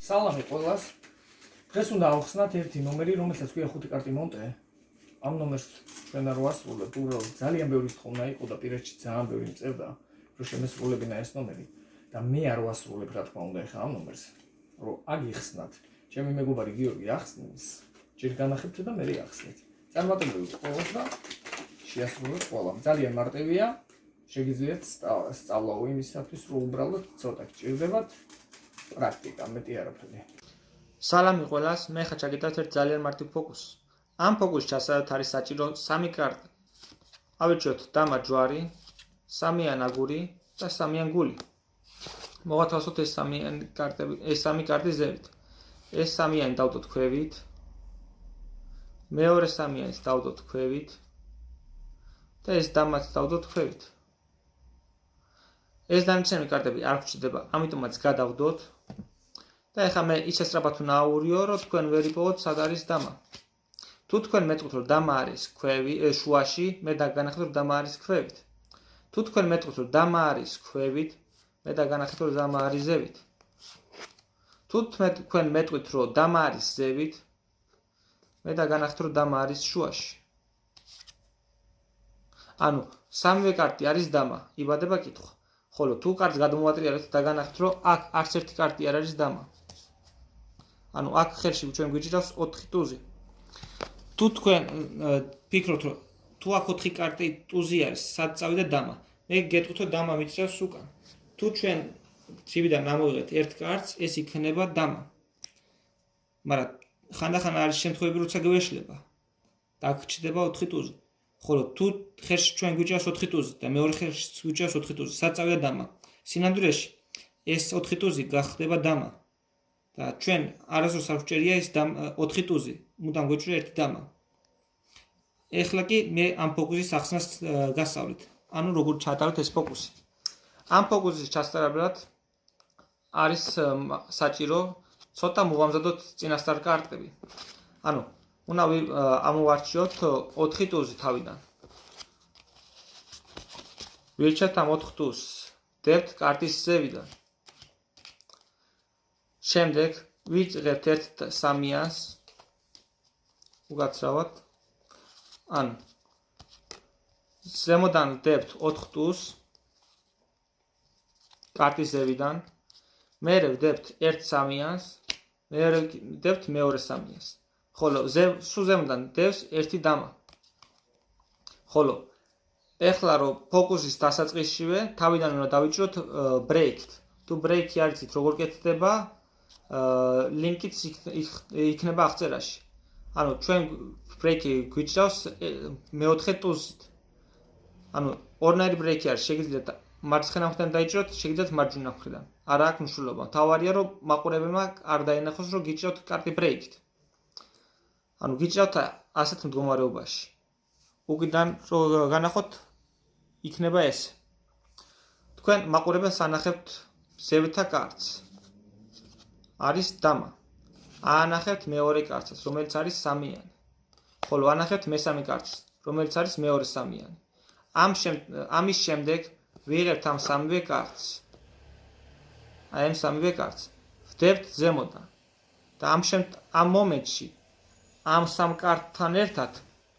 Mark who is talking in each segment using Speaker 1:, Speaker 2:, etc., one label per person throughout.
Speaker 1: სალამი ყველას. დღეს უნდა ავხსნათ ერთი ნომერი, რომელსაც ქვია 5 კარტი მონტე. ამ ნომერს ჩვენ არ ვასრულებთ, უბრალოდ ძალიან ბევრი თხოვნა იყო და პირადში ძალიან ბევრი მწერდა, რომ შემესრულებინა ეს ნომერი და მე არ ვასრულებ, რა თქმა უნდა, ახლა ამ ნომერს, რომ აგიხსნათ. ჩემი მეგობარი გიორგი ახსნის, ჯერ განახებთ და მე ახსნით. წარმატებული ყველას და შეასრულოთ ყველამ. ძალიან მარტივია. შეგიძლიათ სწავლაო იმისათვის, რომ უბრალოდ ცოტა გჭირდებათ პრაქტიკა, მეტი არაფერი.
Speaker 2: სალამი ყველას, მე ხა ჩაგიტართ ერთ ძალიან მარტივ ფოკუსს. ამ ფოკუსში ჩასწავლოთ არის საჭირო 3 კარტი. ავირჩიოთ დამა ჯვარი, 3-იან აგური და 3-იან გული. მოვათავსოთ ეს 3 კარტი ზევით. ეს 3-იანი დავდოთ ქვევით. მეორე 3-იანს დავდოთ ქვევით და ეს დამაც დავდოთ ქვევით. ეს დანარჩენი კარტები არ გვჭირდება, ამიტომაც გადავდოთ. და ეხლა მე ისესწრაფად უნდა აურიო, რომ თქვენ ვერ იპოვოთ სად არის დამა. თუ თქვენ მეტყვით, რომ დამა არის შუაში, მე დაგანახეთ, რომ დამა არის ქვევით. თუ თქვენ მეტყვით, რომ დამა არის ქვევით, მე დაგანახეთ, რომ დამა არის ზევით. თუ თქვენ მეტყვით, რომ დამა არის ზევით, მე დაგანახეთ, რომ დამა არის შუაში. ანუ სამივე კარტი არის დამა, იბადება კითხვა. ხოლო თუ კარტს გადმოვატრიალებთ, დაგანახეთ, რომ აქ არც ერთი კარტი არ არის დამა. ანუ აქ ხელში ჩვენ გვიჭირავს 4 ტუზი. თუ თქვენ ფიქრობთ, რომ თუ აქ 4 კარტი ტუზი არის, სად წავიდა დამა, მე გეტყვით, რომ დამა მიჭირავს უკან. თუ ჩვენ ცივიდან ამოვიღეთ ერთ კარტს, ეს იქნება დამა. მაგრამ ხანდახან არის შემთხვევები, როცა გვეშლება და აქ ჩდება 4 ტუზი. ხოლო თუ ხელში ჩვენ გვიჭირავს 4 ტუზი და მეორე ხელში გვიჭირავს 4 ტუზი, სად წავიდა დამა? სინამდვილეში ეს 4 ტუზი გახდება დამა. და ჩვენ არასდროს არ გვჭირია ეს 4 ტუზი, მუდამ გვეჭირა ერთი დამა. ეხლა კი მე ამ ფოკუსის ახსნას გასწავლით. ანუ როგორ ჩატაროთ ეს ფოკუსი. ამ ფოკუსის ჩასწავლად არის საჭირო ცოტა მოვამზადოთ წინასწარ კარტები. ანუ უნდა ამოვარჩიოთ 4 ტუზი თავიდან. ვირჩევთ ამ 4 ტუზს, დებთ კარტის ზევიდან. შემდეგ ვიწყებთ ერთ 3-იანს, უგაცრავად. ანუ ზემოდან დებთ 4 ტუზს კარტის ზევიდან, მერე ვდებთ ერთ 3-იანს, მერე ვდებთ მეორე 3-იანს. ხოლო სულ ზემოდან დევს ერთი დამა. ხოლო ეხლა რომ ფოკუსის დასაწყისშივე თავიდან უნდა დავიჭროთ ბრეიქით. თუ ბრეიქი არ იცით როგორ კეთდება, ლინკიც იქნება აღწერაში. ანუ ჩვენ ბრეიქი გვიჭრავს მეოთხე ტუზით. ანუ ორნაირი ბრეიქი არის, შეგიძლიათ მარცხენა მხრიდან დაიჭროთ, შეგიძლიათ მარჯვენა მხრიდან. არა აქვს მნიშვნელობა. თავარია რომ მაყურებელმა არ დაინახოს, რომ გიჭრავთ კარტი ბრეიქით. ანუ გიჭრავთ ასეთ მდგომარეობაში. უკიდან რო განახოთ იქნება ეს. თქვენ მაყურებელს ანახებთ ზევითა კარტს. არის დამა. აანახებთ მეორე კარტს, რომელიც არის 3-იანი. ხოლო ანახებთ მესამე კარტს, რომელიც არის მეორე 3-იანი. ამის შემდეგ ვიღებთ ამ სამივე კარტს. აი ამ სამივე კარტს ვდებთ ზემოდან. და ამ მომენტში ამ 3 კარტთან ერთად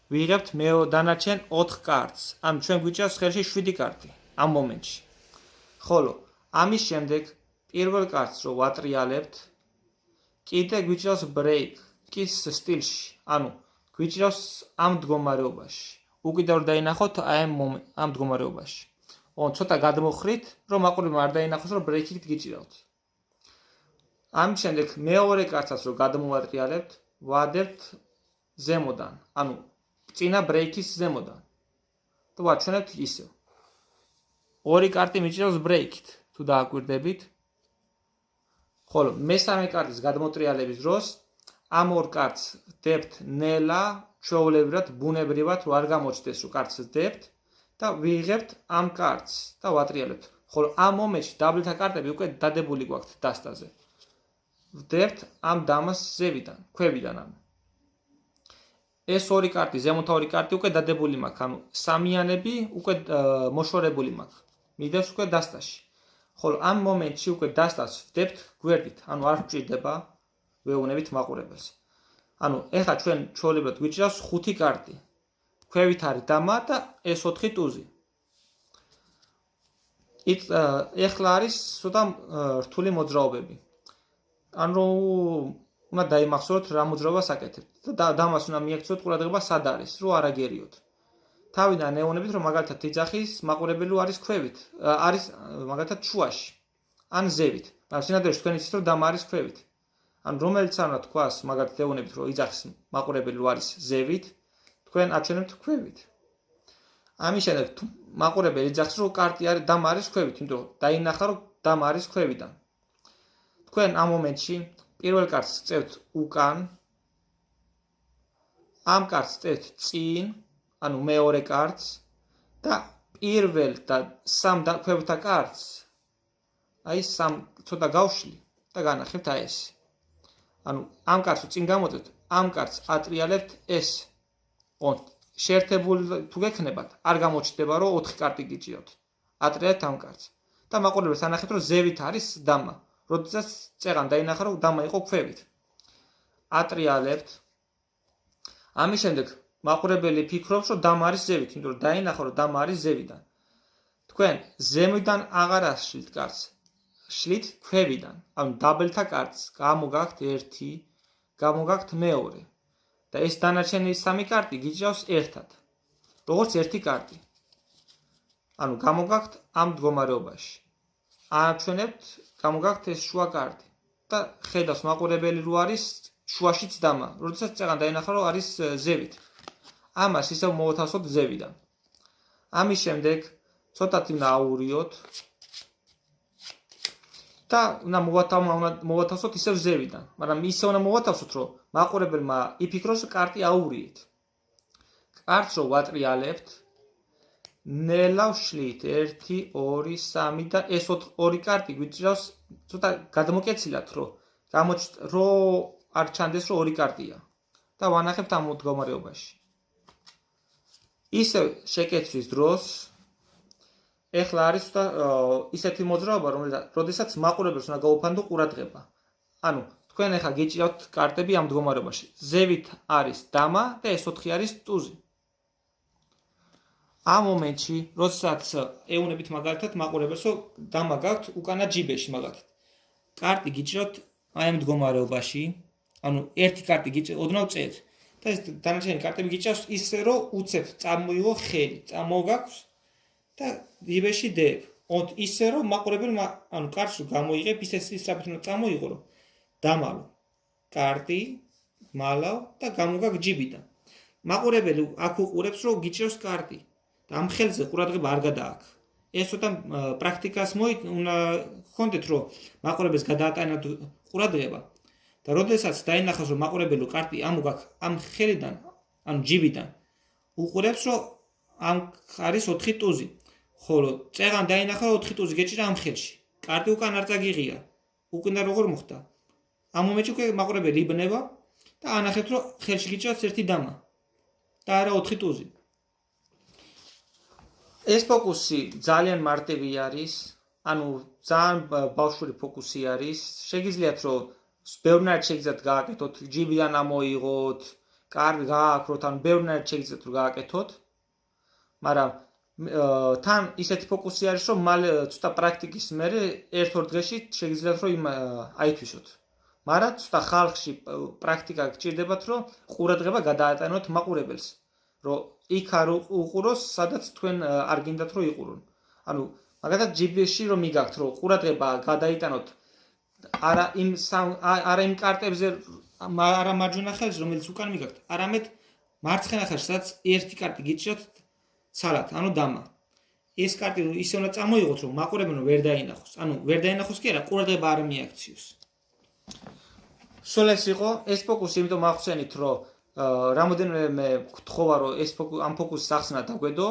Speaker 2: ვიღებთ დანარჩენ 4 კარტს. ანუ ჩვენ გვიჭირავს ხელში 7 კარტი ამ მომენტში. ხოლო ამის შემდეგ პირველ კარტს რო ვატრიალებთ, კიდე გვიჭირავს ბრეიქის სტილში. ანუ გვიჭირავს ამ მდგომარეობაში. უკიდევ რომ დაინახოთ ამ მდგომარეობაში. ცოტა გადმოხრით, რომ მაყურებელმა არ დაინახოს, რომ ბრეიქით გიჭირავთ. ამის შემდეგ მეორე კარტსაც რო გადმოვატრიალებთ, ვადებთ ზემოდან, ანუ წინა ბრეიქის ზემოდან. და ვაჩვენებთ ისევ. ორი კარტი მიჭირავს ბრეიქით, თუ დააკვირდებით. ხოლო მესამე კარტის გადმოტრიალების დროს ამ ორ კარტს დებთ ნელა, ჩვეულებრივად, ბუნებრივად, რომ არ გამოჩნდეს, რომ კარტს დებთ და ვიღებთ ამ კარტს და ვატრიალებთ. ხოლო ამ მომენტში დაბლთა კარტები უკვე დადებული გვაქვთ დასტაზე. ვდებთ ამ დამას ზევიდან, ქვევიდან ანუ. ეს ორი კარტი, ზემოთა ორი კარტი უკვე დადებული მაქვს, ანუ 3-იანები უკვე მოშორებული მაქვს. მიდევს უკვე დასტაში. ხოლო ამ მომენტში უკვე დასტას ვდებთ გვერდით, ანუ არ გვჭირდება ვეუბნებით მაყურებელს. ანუ ეხლა ჩვენ ჩვეულებრივად გვიჭირავს 5 კარტი. ქვევით არის დამა და ეს 4 ტუზი. ეხლა არის ცოტა რთული მოძრაობები. ანუ უნდა დაიმახსოვროთ რა მოძრაობას აკეთებთ და დამას უნდა მიაქციოთ ყურადღება სად არის, რომ არ აგერიოთ. თავიდან ეუბნებით, რომ მაგალითად თიძახის მაყურებელი არის ქვევით, არის მაგალითად შუაში, ან ზევით. მაგრამ სინამდვილეში თქვენ იცით, რომ დამა არის ქვევით. ან რომელიც არ უნდა თქვას, მაგალითად ეუბნებით, რომ იძახის მაყურებელი არის ზევით, თქვენ აჩვენებთ ქვევით. ამის შემდეგ თუ მაყურებელი იძახის, რომ კარტი არის დამა არის ქვევით, იმიტომ რომ დაინახა, რომ დამა არის ქვევიდან. თქვენ ამ მომენტში პირველ კარტს წევთ უკან, ამ კარტს წევთ წინ, ანუ მეორე კარტს და პირველ და სამ ქვევთა კარტს აი სამ ცოტა გავშლი და განახებთ აი ეს. ანუ ამ კარტს წინ გამოწევთ, ამ კარტს ატრიალებთ ეს. შეერთებული თუ გექნებათ, არ გამოჩნდება, რომ 4 კარტი გიჭიროთ. ატრიალებთ ამ კარტს და მაყურებელს ანახეთ, რომ ზევით არის დამა. როდესაც წეღან დაინახა, რომ დამა იყო ქვევით. ატრიალებთ. ამის შემდეგ მაყურებელი ფიქრობს, რომ დამა არის ზევით, იმიტომ რომ დაინახა, რომ დამა არის ზევიდან. თქვენ ზემოდან აღარ აშლით კარტს. შლით ქვევიდან. ანუ დაბლთა კარტს გამოგაქვთ 1, გამოგაქვთ 2. და ეს დანარჩენი 3 კარტი გიჭირავს ერთად. როგორც ერთი კარტი. ანუ გამოგაქვთ ამ მდგომარეობაში. აჩვენებთ, გამოგაქვთ ეს შუა კარტი და ხედავს მაყურებელი რო არის შუაშიც დამა, როდესაც წეღან დაინახა, რომ არის ზევით. ამას ისევ მოვათავსოთ ზევიდან. ამის შემდეგ ცოტათი უნდა აურიოთ და უნდა მოვათავსოთ ისევ ზევიდან, მაგრამ ისე უნდა მოვათავსოთ, რომ მაყურებელმა იფიქროს, კარტი აურიეთ. კარტს რო ვატრიალებთ, ნელა ვშლით 1, 2, 3 და ეს 2 კარტი გვიჭირავს ცოტა გადმოკეცილად, რომ არ ჩანდეს, რომ 2 კარტია და ვანახებთ ამ მდგომარეობაში. ისევ შეკეცვის დროს ეხლა არის ისეთი მოძრაობა, როდესაც მაყურებელს უნდა გაუფანდო ყურადღება. ანუ თქვენ ეხლა გიჭირავთ კარტები ამ მდგომარეობაში. ზევით არის დამა და ეს 4 არის ტუზი. ამ მომენტში, როდესაც ეუბნებით მაგალითად მაყურებელს, რომ დამა გაქვთ უკანა ჯიბეში მაგალითად. კარტი გიჭირავთ აი ამ მდგომარეობაში, ანუ ერთი კარტი ოდნავ წეთ და ეს დანარჩენი კარტები გიჭირავს ისე, რომ უცებ წამოიღო ხელი, წამოგაქვს და ჯიბეში დებ. ისე, რომ მაყურებელმა ანუ კარტს გამოიღებ, ისე ისრაფით უნდა წამოიღო, რომ დამალო კარტი, მალავ და გამოგაგ ჯიბიდან. მაყურებელი აქ უყურებს, რომ გიჭირავს კარტი და ამ ხელზე ყურადღება არ გადააქვს. ეს ცოტა პრაქტიკას უნდა გქონდეთ, რომ მაყურებელს გადაატანოთ ყურადღება და როდესაც დაინახოს, რომ მაყურებელი კარტი ამოგაქვს ამ ხელიდან, ანუ ჯიბიდან, უყურებს, რომ ამ არის 4 ტუზი. ხოლო წეღან დაინახა, რომ 4 ტუზი გეჭირა ამ ხელში. კარტი უკან არ წაგიღია. უკან როგორ მოხდა? ამ მომენტში უკვე მაყურებელი იბნება და ანახეთ, რომ ხელში გიჭირავს ერთი დამა და არა 4 ტუზი. ეს ფოკუსი ძალიან მარტივი არის, ანუ ძალიან ბავშვური ფოკუსი არის. შეგიძლიათ, რომ ბევრნაირად შეგიძლიათ გააკეთოთ, ჯიბიდან ამოიღოთ, კარტი გააქროთ, ანუ ბევრნაირად შეგიძლიათ რომ გააკეთოთ. მაგრამ თან ისეთი ფოკუსი არის, რომ მალე ცოტა პრაქტიკის მერე 1-2 დღეში შეგიძლიათ რომ აითვისოთ. მაგრამ ცოტა ხალხში პრაქტიკა გჭირდებათ, რომ ყურადღება გადაატანოთ მაყურებელს, რომ იქ არ უყუროს, სადაც თქვენ არ გინდათ რომ იყურონ. ანუ მაგალითად ჯიბეში რომ მიგაქვთ, რომ ყურადღება გადაიტანოთ არა იმ კარტებზე, არა მარჯვენა ხელს, რომელიც უკან მიგაქვთ, არამედ მარცხენა ხელს, სადაც ერთი კარტი გიჭიროთ ცალად, ანუ დამა. ეს კარტი ისე უნდა წამოიღოთ, რომ მაყურებელმა ვერ დაინახოს. ანუ ვერ დაინახოს კი არა, ყურადღება არ მიაქციოს. სულ ეს იყო ეს ფოკუსი, იმიტომ მახსენით, რომ რამოდენიმე გთხოვა, რომ ამ ფოკუსის ახსნა დაგვედო.